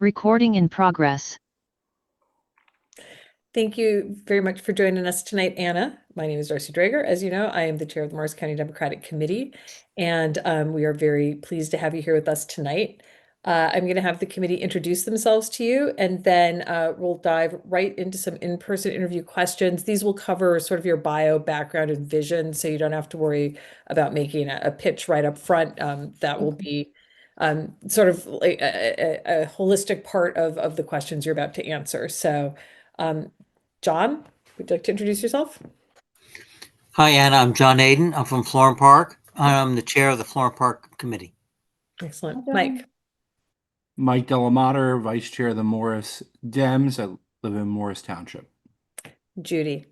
Recording in progress. Thank you very much for joining us tonight, Anna. My name is Darcy Drager. As you know, I am the chair of the Morris County Democratic Committee, and we are very pleased to have you here with us tonight. I'm going to have the committee introduce themselves to you, and then we'll dive right into some in-person interview questions. These will cover sort of your bio, background, and vision, so you don't have to worry about making a pitch right up front. That will be sort of like a holistic part of the questions you're about to answer. So John, would you like to introduce yourself? Hi, Anna. I'm John Aden. I'm from Florham Park. I'm the chair of the Florham Park Committee. Excellent. Mike. Mike Delamater, Vice Chair of the Morris Dems. I live in Morris Township. Judy.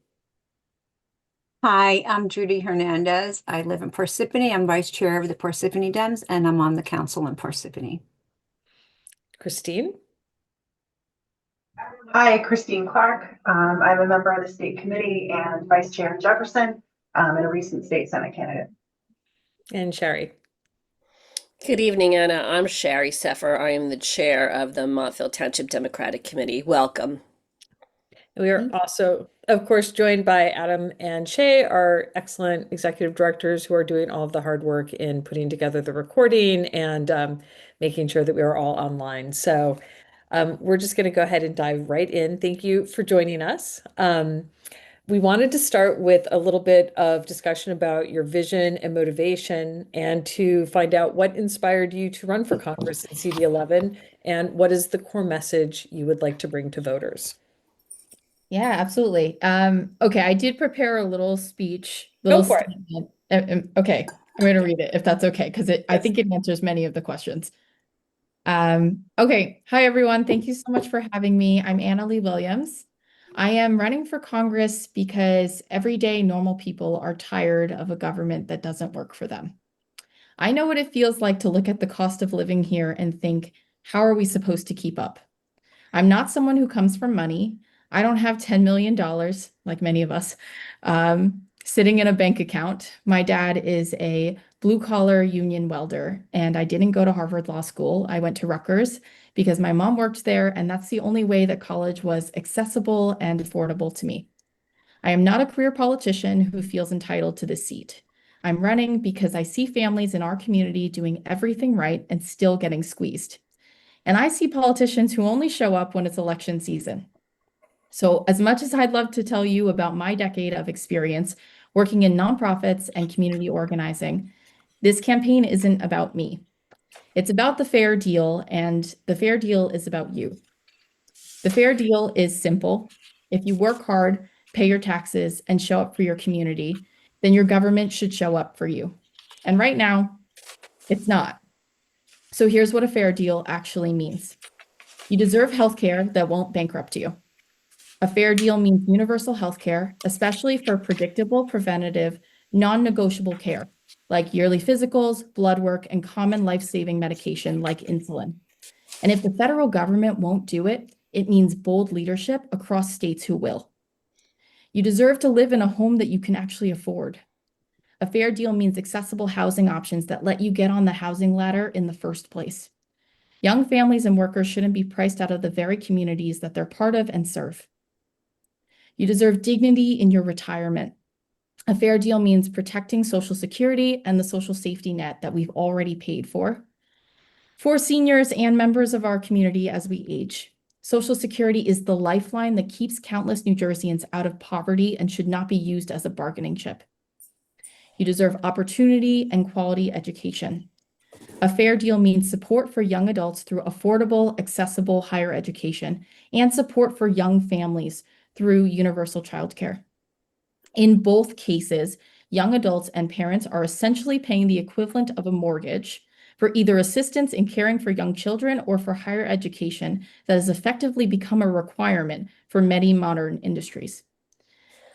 Hi, I'm Judy Hernandez. I live in Parsippany. I'm Vice Chair of the Parsippany Dems, and I'm on the council in Parsippany. Christine. Hi, Christine Clark. I'm a member of the state committee and vice chair in Jefferson, and a recent state senate candidate. And Sherry. Good evening, Anna. I'm Sherry Seffer. I am the chair of the Montville Township Democratic Committee. Welcome. We are also, of course, joined by Adam and Shay, our excellent executive directors who are doing all of the hard work in putting together the recording and making sure that we are all online. So we're just going to go ahead and dive right in. Thank you for joining us. We wanted to start with a little bit of discussion about your vision and motivation and to find out what inspired you to run for Congress in CD11 and what is the core message you would like to bring to voters. Yeah, absolutely. Okay, I did prepare a little speech. Go for it. Statement. Okay, I'm going to read it if that's okay, because I think it answers many of the questions. Okay, hi everyone. Thank you so much for having me. I'm Anna Lee Williams. I am running for Congress because everyday normal people are tired of a government that doesn't work for them. I know what it feels like to look at the cost of living here and think, how are we supposed to keep up? I'm not someone who comes from money. I don't have $10 million, like many of us, sitting in a bank account. My dad is a blue-collar union welder, and I didn't go to Harvard Law School. I went to Rutgers because my mom worked there, and that's the only way that college was accessible and affordable to me. I am not a career politician who feels entitled to this seat. I'm running because I see families in our community doing everything right and still getting squeezed. And I see politicians who only show up when it's election season. So as much as I'd love to tell you about my decade of experience working in nonprofits and community organizing, this campaign isn't about me. It's about the fair deal, and the fair deal is about you. The fair deal is simple. If you work hard, pay your taxes, and show up for your community, then your government should show up for you. And right now, it's not. So here's what a fair deal actually means. You deserve healthcare that won't bankrupt you. A fair deal means universal health care, especially for predictable, preventative, non-negotiable care, like yearly physicals, blood work, and common life-saving medication like insulin. And if the federal government won't do it, it means bold leadership across states who will. You deserve to live in a home that you can actually afford. A fair deal means accessible housing options that let you get on the housing ladder in the first place. Young families and workers shouldn't be priced out of the very communities that they're part of and serve. You deserve dignity in your retirement. A fair deal means protecting Social Security and the social safety net that we've already paid for seniors and members of our community as we age. Social Security is the lifeline that keeps countless New Jerseyans out of poverty and should not be used as a bargaining chip. You deserve opportunity and quality education. A fair deal means support for young adults through affordable, accessible higher education and support for young families through universal childcare. In both cases, young adults and parents are essentially paying the equivalent of a mortgage for either assistance in caring for young children or for higher education that has effectively become a requirement for many modern industries.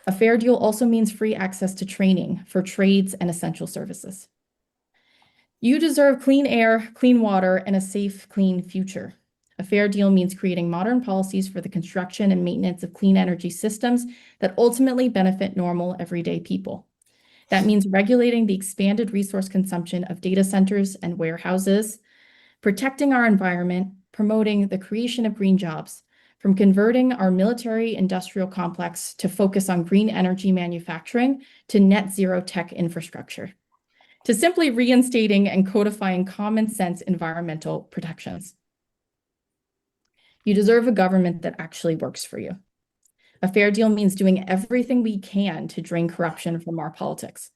A fair deal also means free access to training for trades and essential services. You deserve clean air, clean water, and a safe, clean future. A fair deal means creating modern policies for the construction and maintenance of clean energy systems that ultimately benefit normal, everyday people. That means regulating the expanded resource consumption of data centers and warehouses, protecting our environment, promoting the creation of green jobs, from converting our military industrial complex to focus on green energy manufacturing to net zero tech infrastructure, to simply reinstating and codifying common sense environmental protections. You deserve a government that actually works for you. A fair deal means doing everything we can to drain corruption from our politics.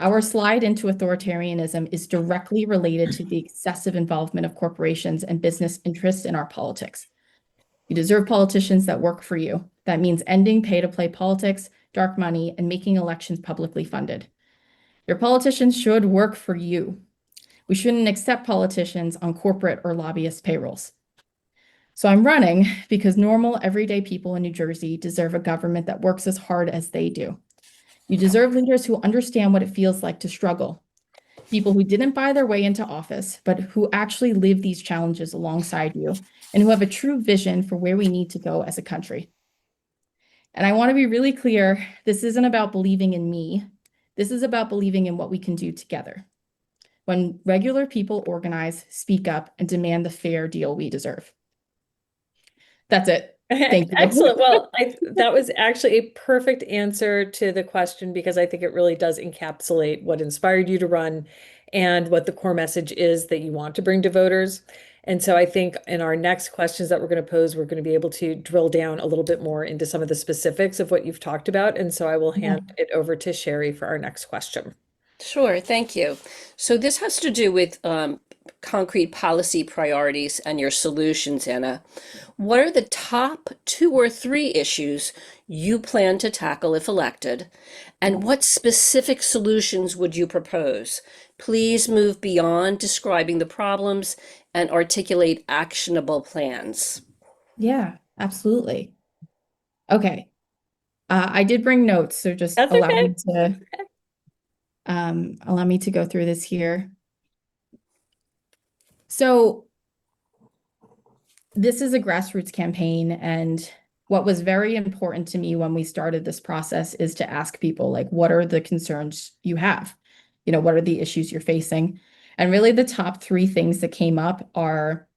Our slide into authoritarianism is directly related to the excessive involvement of corporations and business interests in our politics. You deserve politicians that work for you. That means ending pay-to-play politics, dark money, and making elections publicly funded. Your politicians should work for you. We shouldn't accept politicians on corporate or lobbyist payrolls. So I'm running because normal, everyday people in New Jersey deserve a government that works as hard as they do. You deserve leaders who understand what it feels like to struggle. People who didn't buy their way into office, but who actually live these challenges alongside you and who have a true vision for where we need to go as a country. And I want to be really clear, this isn't about believing in me. This is about believing in what we can do together. When regular people organize, speak up, and demand the fair deal we deserve. That's it. Thank you. Excellent. Well, that was actually a perfect answer to the question, because I think it really does encapsulate what inspired you to run and what the core message is that you want to bring to voters. And so I think in our next questions that we're going to pose, we're going to be able to drill down a little bit more into some of the specifics of what you've talked about. And so I will hand it over to Sherry for our next question. Sure, thank you. So this has to do with concrete policy priorities and your solutions, Anna. What are the top 2 or 3 issues you plan to tackle if elected? And what specific solutions would you propose? Please move beyond describing the problems and articulate actionable plans. Yeah, absolutely. Okay. I did bring notes, so just That's allow okay. me to go through this here. So this is a grassroots campaign, and what was very important to me when we started this process is to ask people, like, what are the concerns you have? You know, what are the issues you're facing? And really the top 3 things that came up are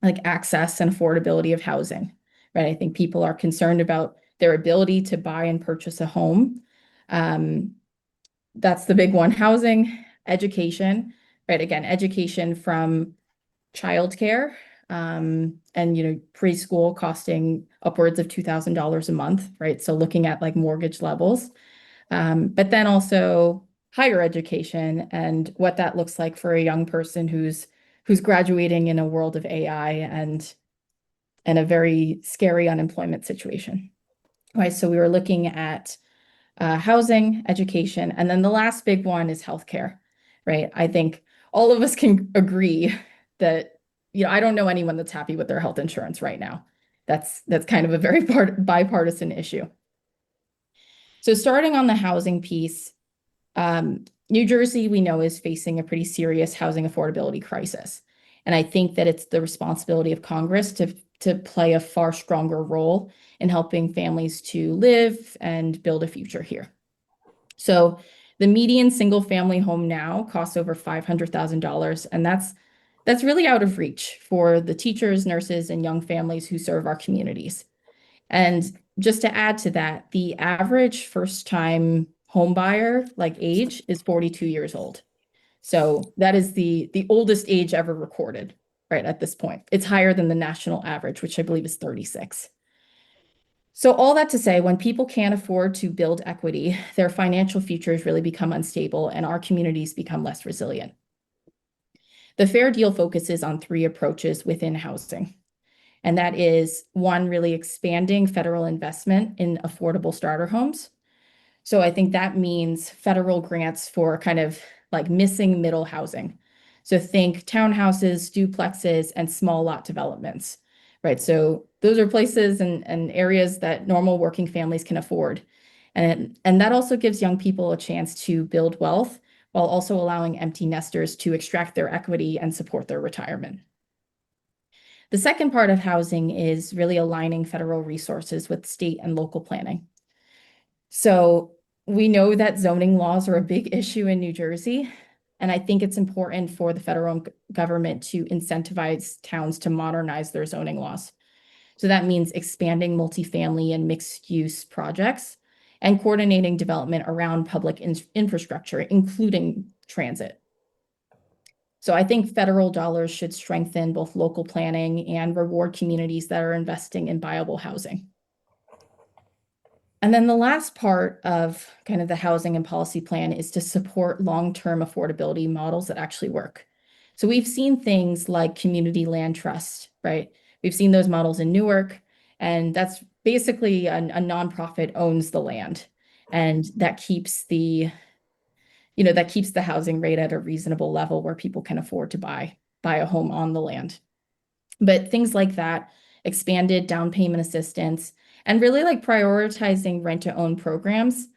like access and affordability of housing, right? I think people are concerned about their ability to buy and purchase a home. That's the big one. Housing, education, right? Again, education from childcare, and, you know, preschool costing upwards of $2,000 a month, right? So looking at like mortgage levels, but then also higher education and what that looks like for a young person who's graduating in a world of AI and a very scary unemployment situation, right? So we were looking at housing, education, and then the last big one is healthcare, right? I think all of us can agree that, you know, I don't know anyone that's happy with their health insurance right now. That's kind of a very bipartisan issue. So starting on the housing piece, New Jersey, we know, is facing a pretty serious housing affordability crisis. And I think that it's the responsibility of Congress to play a far stronger role in helping families to live and build a future here. So the median single family home now costs over $500,000, and that's really out of reach for the teachers, nurses, and young families who serve our communities. And just to add to that, the average first-time home buyer, like, age is 42 years old. So that is the oldest age ever recorded, right, at this point. It's higher than the national average, which I believe is 36. So all that to say, when people can't afford to build equity, their financial futures really become unstable and our communities become less resilient. The Fair Deal focuses on 3 approaches within housing. And that is, 1, really expanding federal investment in affordable starter homes. So I think that means federal grants for kind of like missing middle housing. So think townhouses, duplexes, and small lot developments, right? So those are places and areas that normal working families can afford. And that also gives young people a chance to build wealth while also allowing empty nesters to extract their equity and support their retirement. The second part of housing is really aligning federal resources with state and local planning. So we know that zoning laws are a big issue in New Jersey. And I think it's important for the federal government to incentivize towns to modernize their zoning laws. So that means expanding multifamily and mixed use projects and coordinating development around public infrastructure, including transit. So I think federal dollars should strengthen both local planning and reward communities that are investing in viable housing. And then the last part of kind of the housing and policy plan is to support long-term affordability models that actually work. So we've seen things like community land trust, right? We've seen those models in Newark, and that's basically a nonprofit owns the land, and that keeps the housing rate at a reasonable level where people can afford to buy a home on the land. But things like that, expanded down payment assistance, and really like prioritizing rent to own programs,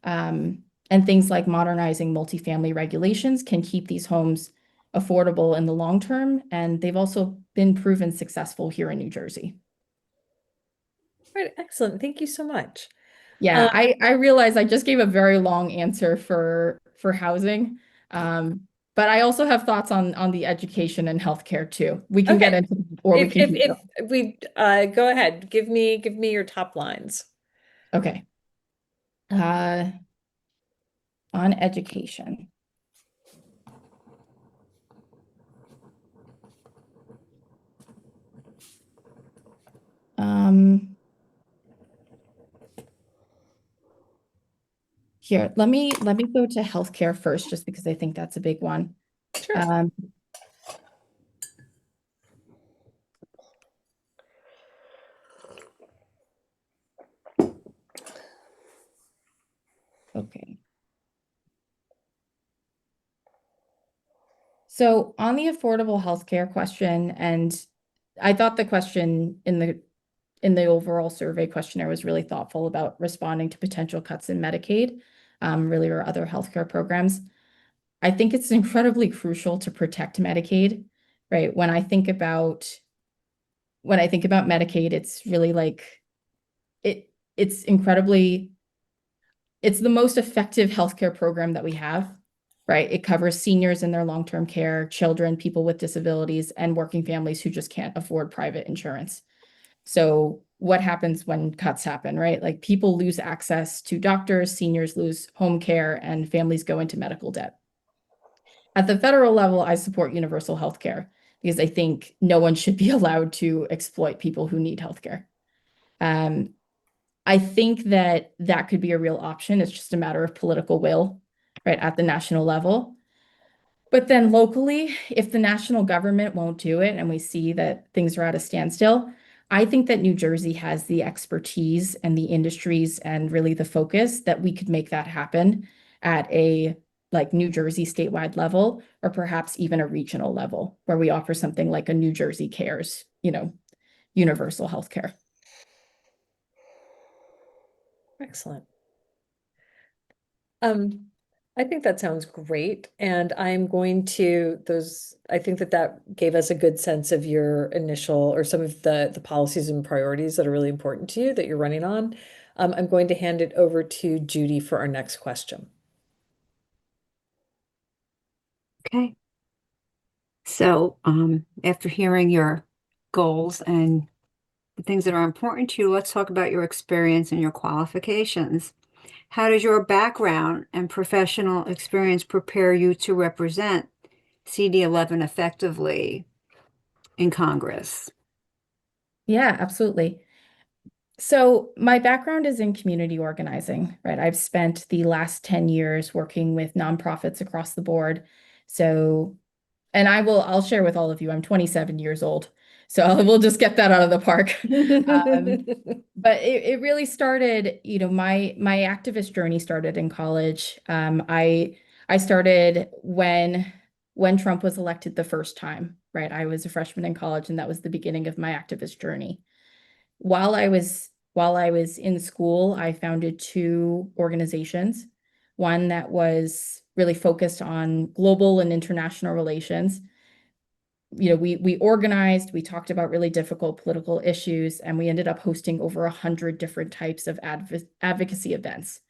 and things like modernizing multifamily regulations can keep these homes affordable in the long term. And they've also been proven successful here in New Jersey. Right, excellent. Thank you so much. Yeah, I realize I just gave a very long answer for housing. But I also have thoughts on the education and healthcare too. We can get into, or we can keep going. If we go ahead, give me your top lines. Okay. On education. Here, let me go to healthcare first, just because I think that's a big one. Sure. Okay. So on the affordable healthcare question, and I thought the question in the overall survey questionnaire was really thoughtful about responding to potential cuts in Medicaid, really, or other healthcare programs. I think it's incredibly crucial to protect Medicaid, right? When I think about Medicaid, it's really like it's the most effective healthcare program that we have, right? It covers seniors in their long-term care, children, people with disabilities, and working families who just can't afford private insurance. So what happens when cuts happen, right? Like people lose access to doctors, seniors lose home care, and families go into medical debt. At the federal level, I support universal health care because I think no one should be allowed to exploit people who need health care. I think that could be a real option. It's just a matter of political will, right, at the national level. But then locally, if the national government won't do it and we see that things are at a standstill, I think that New Jersey has the expertise and the industries and really the focus that we could make that happen at a like New Jersey statewide level, or perhaps even a regional level where we offer something like a New Jersey Cares, universal health care. Excellent. I think that sounds great. And I'm going to I think that gave us a good sense of your initial or some of the policies and priorities that are really important to you that you're running on. I'm going to hand it over to Judy for our next question. Okay. So, after hearing your goals and the things that are important to you, let's talk about your experience and your qualifications. How does your background and professional experience prepare you to represent CD11 effectively in Congress? Yeah, absolutely. So my background is in community organizing, right? I've spent the last 10 years working with nonprofits across the board. So, and I'll share with all of you, I'm 27 years old. So we'll just get that out of the park. But it really started, my activist journey started in college. I started when Trump was elected the first time, right? I was a freshman in college, and that was the beginning of my activist journey. While I was in school, I founded two organizations. One that was really focused on global and international relations. We organized, we talked about really difficult political issues, and we ended up hosting over 100 different types of advocacy events.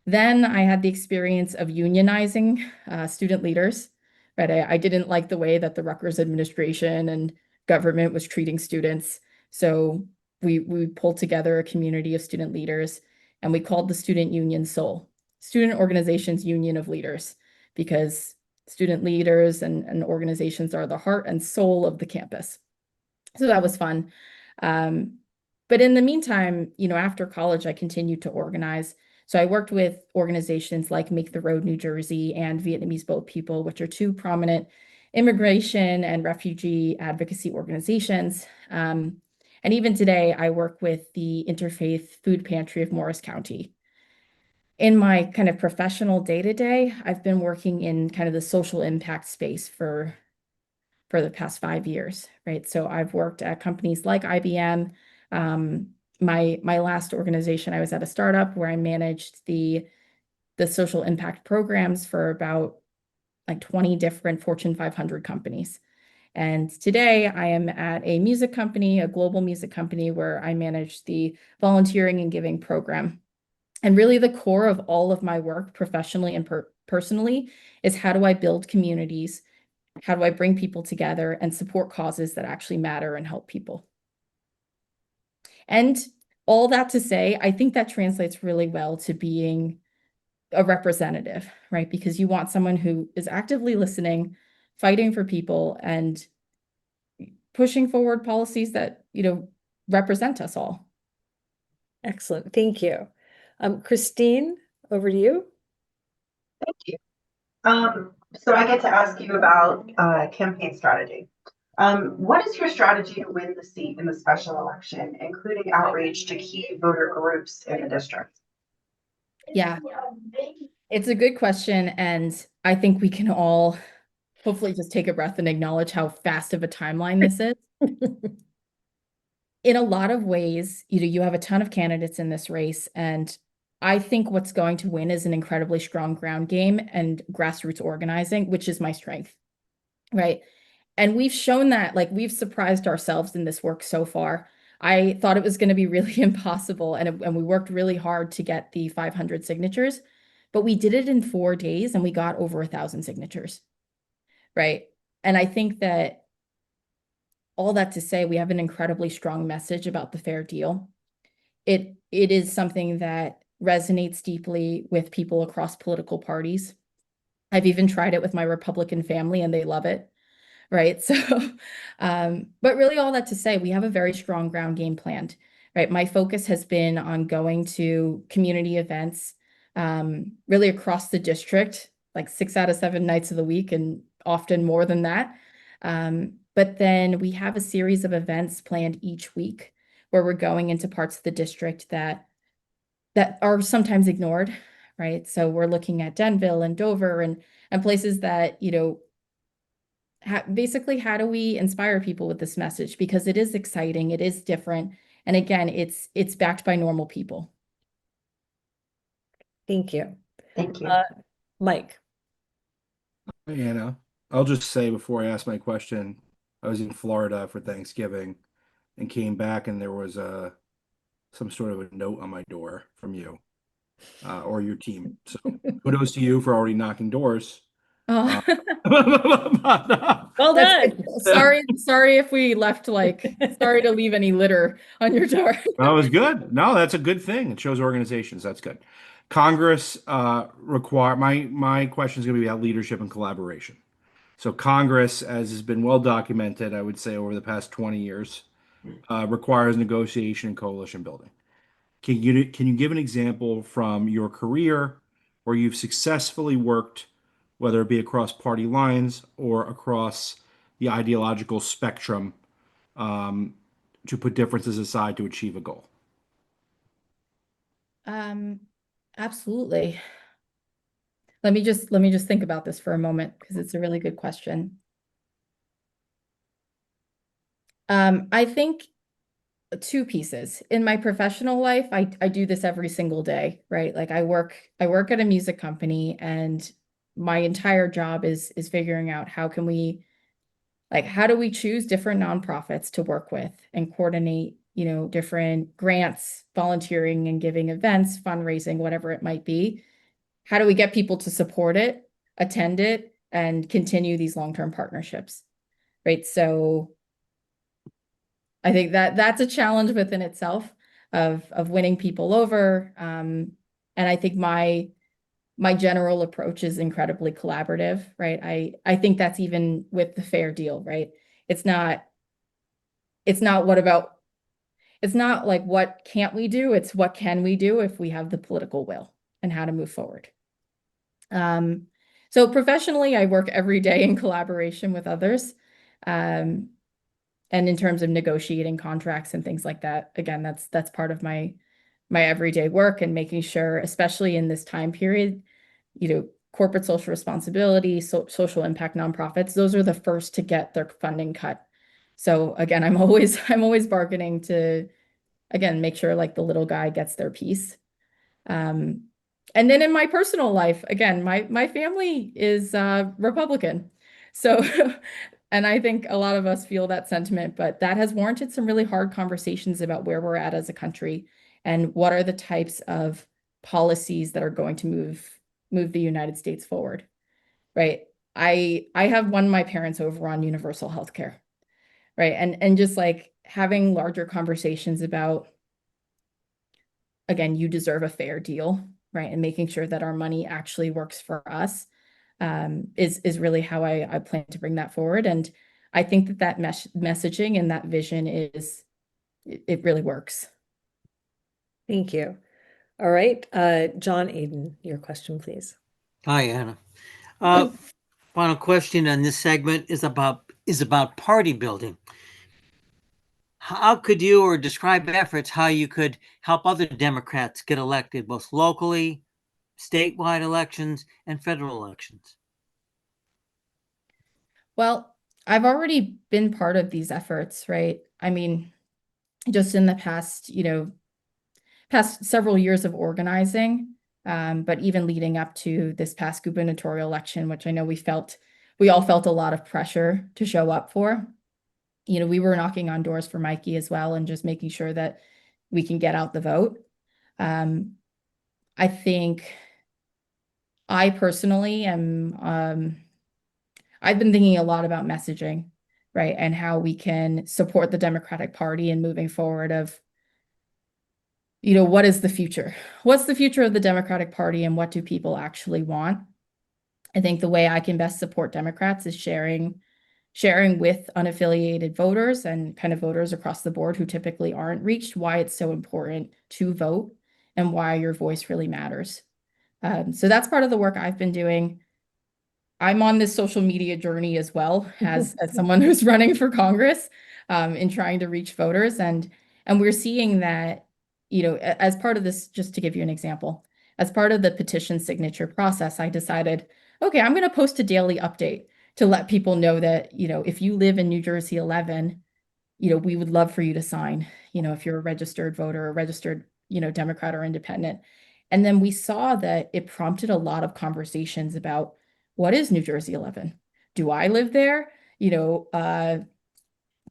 Then I had the experience of unionizing student leaders, right? I didn't like the way that the Rutgers administration and government was treating students. So we pulled together a community of student leaders and we called the student union SOUL, Student Organizations Union of Leaders, because student leaders and organizations are the heart and soul of the campus. So that was fun. But in the meantime, after college, I continued to organize. So I worked with organizations like Make the Road New Jersey and Vietnamese Boat People, which are two prominent immigration and refugee advocacy organizations. And even today, I work with the Interfaith Food Pantry of Morris County. In my kind of professional day-to-day, I've been working in kind of the social impact space for the past 5 years, right? So I've worked at companies like IBM. My last organization, I was at a startup where I managed the social impact programs for about like 20 different Fortune 500 companies. And today I am at a music company, a global music company, where I manage the volunteering and giving program. And really the core of all of my work professionally and personally is how do I build communities? How do I bring people together and support causes that actually matter and help people? And all that to say, I think that translates really well to being a representative, right? Because you want someone who is actively listening, fighting for people, and pushing forward policies that, represent us all. Excellent. Thank you. Christine, over to you. Thank you. So I get to ask you about campaign strategy. What is your strategy to win the seat in the special election, including outreach to key voter groups in the district? Yeah, it's a good question. And I think we can all hopefully just take a breath and acknowledge how fast of a timeline this is. In a lot of ways, you have a ton of candidates in this race, and I think what's going to win is an incredibly strong ground game and grassroots organizing, which is my strength, right? And we've shown that, like, we've surprised ourselves in this work so far. I thought it was going to be really impossible, and we worked really hard to get the 500 signatures, but we did it in 4 days and we got over 1,000 signatures, right? And I think that all that to say, we have an incredibly strong message about the fair deal. It is something that resonates deeply with people across political parties. I've even tried it with my Republican family and they love it, right? So, but really all that to say, we have a very strong ground game planned, right? My focus has been on going to community events, really across the district, like 6 out of 7 nights of the week and often more than that. But then we have a series of events planned each week where we're going into parts of the district that are sometimes ignored, right? So we're looking at Denville and Dover and places that, basically, how do we inspire people with this message? Because it is exciting, it is different, and again, it's backed by normal people. Thank you. Thank you. Mike. Hi, Anna. I'll just say before I ask my question, I was in Florida for Thanksgiving and came back and there was some sort of a note on my door from you or your team. So kudos to you for already knocking doors. Oh, Well that's done. good. Sorry if we left sorry to leave any litter on your door. That was good. No, that's a good thing. It shows organizations. That's good. Congress require my question is going to be about leadership and collaboration. So Congress, as has been well documented, I would say over the past 20 years, requires negotiation and coalition building. Can you give an example from your career where you've successfully worked, whether it be across party lines or across the ideological spectrum, to put differences aside to achieve a goal? Absolutely. Let me just think about this for a moment because it's a really good question. I think 2 pieces. In my professional life, I do this every single day, right? Like I work at a music company and my entire job is figuring out how do we choose different nonprofits to work with and coordinate, different grants, volunteering and giving events, fundraising, whatever it might be, how do we get people to support it, attend it, and continue these long-term partnerships, right? So I think that that's a challenge within itself of winning people over. And I think my general approach is incredibly collaborative, right? I think that's even with the fair deal, right? It's not it's not like what can't we do, it's what can we do if we have the political will and how to move forward. So professionally, I work every day in collaboration with others. And in terms of negotiating contracts and things like that, again, that's part of my everyday work, and making sure, especially in this time period, corporate social responsibility, social impact nonprofits, those are the first to get their funding cut. So again, I'm always bargaining to, again, make sure like the little guy gets their piece. And then in my personal life, again, my family is Republican. So and I think a lot of us feel that sentiment, but that has warranted some really hard conversations about where we're at as a country and what are the types of policies that are going to move the United States forward. Right. I have won my parents over on universal health care. Right. And just like having larger conversations about, again, you deserve a fair deal, right? And making sure that our money actually works for us is really how I plan to bring that forward. And I think that messaging and that vision it really works. Thank you. All right, John Aiden, your question, please. Hi, Anna. Final question on this segment is about party building. How could you or describe efforts how you could help other Democrats get elected, both locally, statewide elections, and federal elections? Well, I've already been part of these efforts, right? I mean, just in the past, past several years of organizing, but even leading up to this past gubernatorial election, which I know we all felt a lot of pressure to show up for. We were knocking on doors for Mikey as well, and just making sure that we can get out the vote. I think I personally am, I've been thinking a lot about messaging, right? And how we can support the Democratic Party in moving forward of, what is the future? What's the future of the Democratic Party, and what do people actually want? I think the way I can best support Democrats is sharing with unaffiliated voters and kind of voters across the board who typically aren't reached, why it's so important to vote and why your voice really matters. So that's part of the work I've been doing. I'm on this social media journey as well as someone who's running for Congress, in trying to reach voters. And we're seeing that, as part of this, just to give you an example, as part of the petition signature process, I decided, okay, I'm going to post a daily update to let people know that, if you live in New Jersey 11, we would love for you to sign, if you're a registered voter, a registered, Democrat or independent. And then we saw that it prompted a lot of conversations about, what is New Jersey 11? Do I live there? How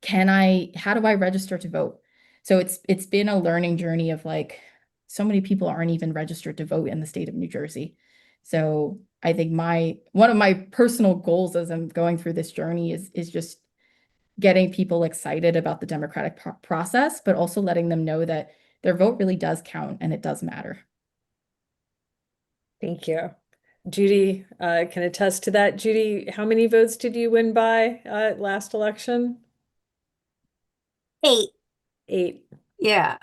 do I register to vote? So it's been a learning journey of like, so many people aren't even registered to vote in the state of New Jersey. So I think one of my personal goals as I'm going through this journey is just getting people excited about the democratic process, but also letting them know that their vote really does count and it does matter. Thank you. Judy can attest to that. Judy, how many votes did you win by last election? 8. 8. Yeah.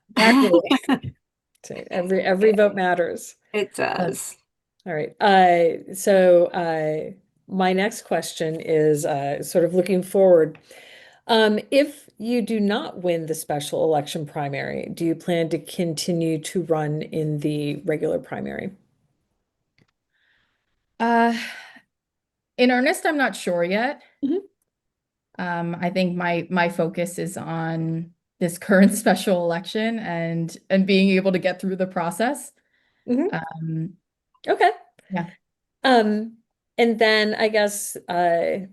So every vote matters. It does. All right. So my next question is sort of looking forward. If you do not win the special election primary, do you plan to continue to run in the regular primary? In earnest, I'm not sure yet. Mhm. I think my focus is on this current special election and being able to get through the process. Mhm. Okay. Yeah. And then I guess the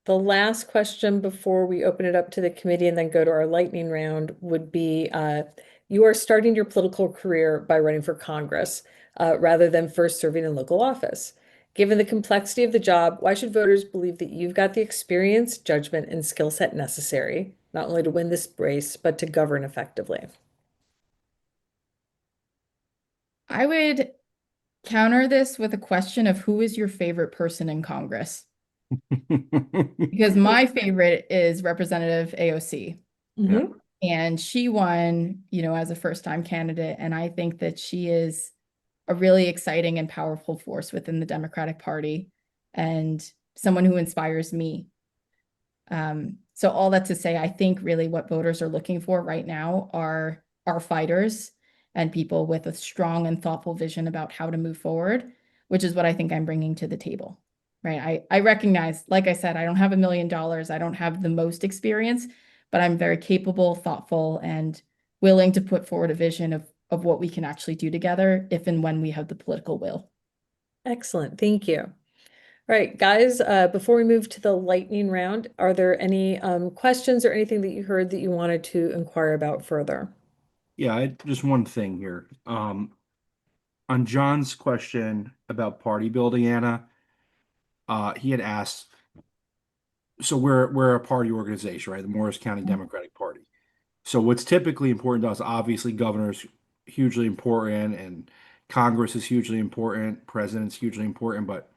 last question before we open it up to the committee and then go to our lightning round would be, you are starting your political career by running for Congress. rather than first serving in local office. Given the complexity of the job, why should voters believe that you've got the experience, judgment, and skill set necessary, not only to win this race, but to govern effectively? I would counter this with a question of who is your favorite person in Congress? Because my favorite is Representative AOC. Mhm. And she won, as a first-time candidate. And I think that she is a really exciting and powerful force within the Democratic Party and someone who inspires me. So all that to say, I think really what voters are looking for right now are fighters and people with a strong and thoughtful vision about how to move forward, which is what I think I'm bringing to the table, right? I recognize, like I said, I don't have $1 million. I don't have the most experience, but I'm very capable, thoughtful, and willing to put forward a vision of what we can actually do together if and when we have the political will. Excellent. Thank you. All right, guys, before we move to the lightning round, are there any questions or anything that you heard that you wanted to inquire about further? Yeah, just one thing here. On John's question about party building, Anna, he had asked, so we're a party organization, right? The Morris County Democratic Party. So what's typically important to us, obviously, governor's hugely important, and Congress is hugely important, president's hugely important, but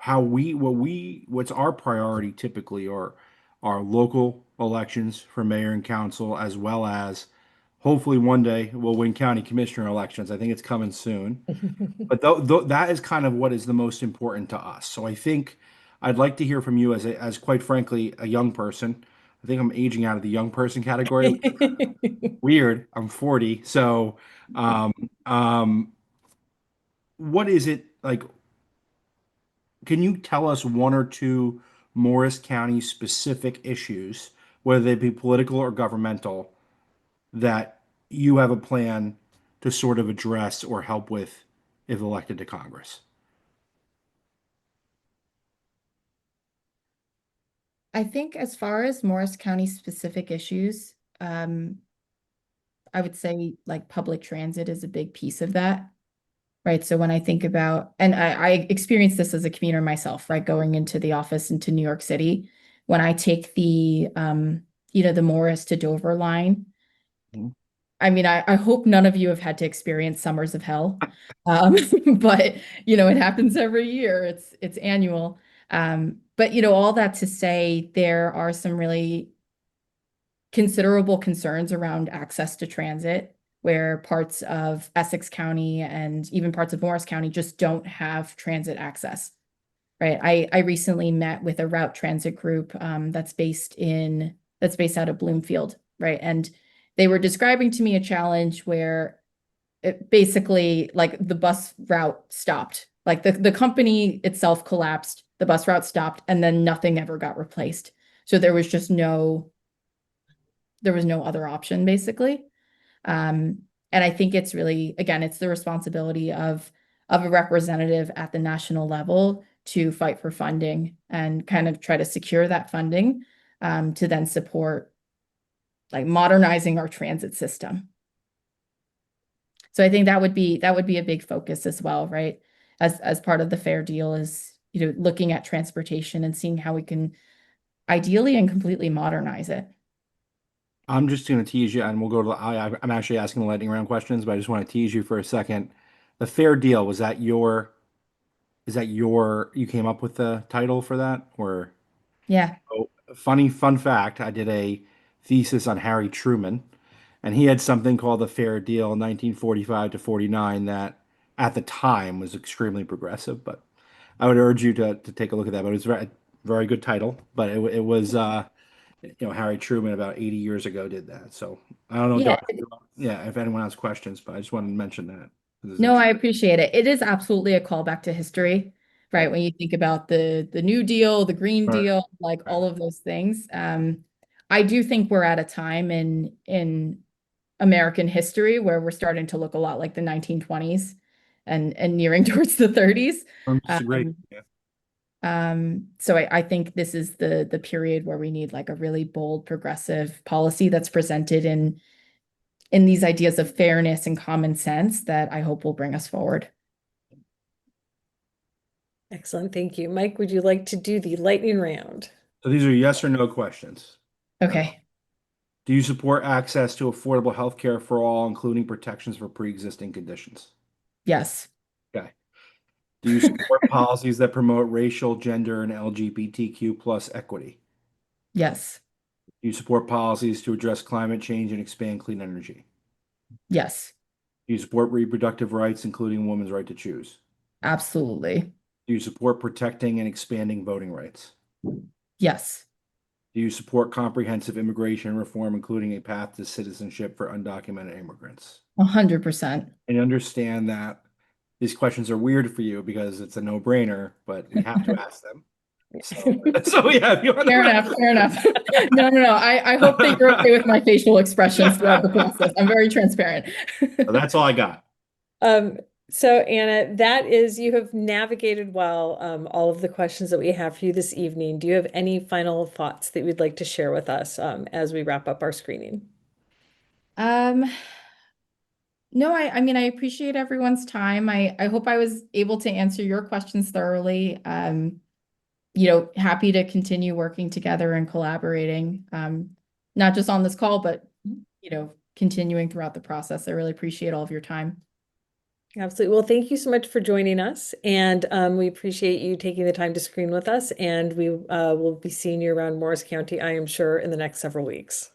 what's our priority typically are our local elections for mayor and council, as well as hopefully one day we'll win county commissioner elections. I think it's coming soon. But that is kind of what is the most important to us. So I think I'd like to hear from you as quite frankly, a young person. I think I'm aging out of the young person category. Weird. I'm 40. So, what is it like? Can you tell us one or two Morris County specific issues, whether they be political or governmental, that you have a plan to sort of address or help with if elected to Congress? I think as far as Morris County specific issues, I would say like public transit is a big piece of that, right? So when I think about, and I experienced this as a commuter myself, right? Going into the office into New York City, when I take the, the Morris to Dover line, Mhm. I mean, I hope none of you have had to experience summers of hell, but it happens every year. It's annual. But all that to say, there are some really considerable concerns around access to transit, where parts of Essex County and even parts of Morris County just don't have transit access, right? I recently met with a route transit group that's based out of Bloomfield, right? And they were describing to me a challenge where it basically like the bus route stopped, like the company itself collapsed, the bus route stopped, and then nothing ever got replaced. So there was no other option basically. And I think it's really, again, it's the responsibility of a representative at the national level to fight for funding and kind of try to secure that funding to then support like modernizing our transit system. So I think that would be a big focus as well, right? As part of the fair deal is, looking at transportation and seeing how we can ideally and completely modernize it. I'm just going to tease you, and we'll go to I'm actually asking the lightning round questions, but I just want to tease you for a second. The fair deal, is that your, you came up with the title for that, or? Yeah. Oh, fun fact, I did a thesis on Harry Truman, and he had something called the Fair Deal 1945 to 49 that at the time was extremely progressive, but I would urge you to take a look at that. But it was very good title, but it was Harry Truman about 80 years ago did that. So I don't know, Yeah. if anyone has questions, but I just wanted to mention that. No, I appreciate it. It is absolutely a callback to history, right? When you think about the New Deal, the Green Right. Deal, like all of those things. I do think we're at a time in American history where we're starting to look a lot like the 1920s and nearing towards the 30s. Disagree. So I think this is the period where we need like a really bold progressive policy that's presented in these ideas of fairness and common sense that I hope will bring us forward. Excellent, thank you. Mike, would you like to do the lightning round? So these are yes or no questions. Okay. Do you support access to affordable health care for all, including protections for pre-existing conditions? Yes. Okay. Do you support policies that promote racial, gender, and LGBTQ plus equity? Yes. Do you support policies to address climate change and expand clean energy? Yes. Do you support reproductive rights, including women's right to choose? Absolutely. Do you support protecting and expanding voting rights? Yes. Do you support comprehensive immigration reform, including a path to citizenship for undocumented immigrants? 100%. And understand that these questions are weird for you because it's a no-brainer, but we have to ask them. So yeah, if you want Fair enough. Fair enough. No. I hope that you're okay with my facial expressions throughout the process. I'm very transparent. So that's all I got. So Anna, that is, you have navigated well all of the questions that we have for you this evening. Do you have any final thoughts that you'd like to share with us as we wrap up our screening? No, I mean, I appreciate everyone's time. I hope I was able to answer your questions thoroughly. Happy to continue working together and collaborating, not just on this call, but, continuing throughout the process. I really appreciate all of your time. Absolutely. Well, thank you so much for joining us. And we appreciate you taking the time to screen with us. And we will be seeing you around Morris County, I am sure, in the next several weeks.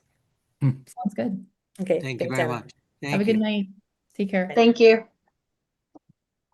Sounds good. Okay. Thank you thanks, very Anna. much. Have a Thank good you. night. Take care. Thank you.